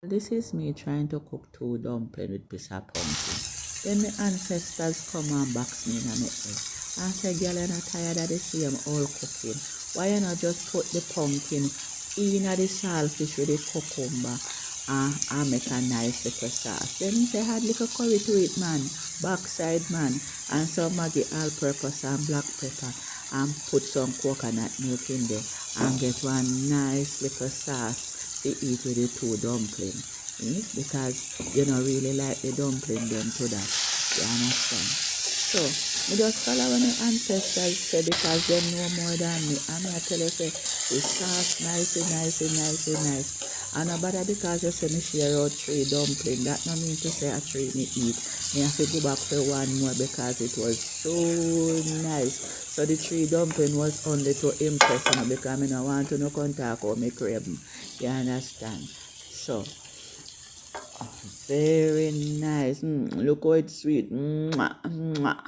This is me trying to cook two dumplings with piece of pumpkin. Then my ancestors come and box me in my head. And say, girl, you're not tired of the same old cooking. Why you not just put the pumpkin in the saltfish with the cucumber and make a nice little sauce. Then he say, add little curry to it, man. Backside, man. And some Maggi all-purpose and black pepper. And put some coconut milk in there. And get one nice little sauce to eat with the two dumplings. Because you don't really like the dumpling them to that. You understand? So, I just follow what my ancestors say because they know more than me. And I tell you, say, the sauce nice. And about that because you say me share out 3 dumplings, that no mean to say a 3 me eat. Me have to go back for one more because it was so nice. So the 3 dumpling was only to impress me because I don't want to no contact or me crave. You understand? So, very nice. Look how it's sweet. Mwah, mwah.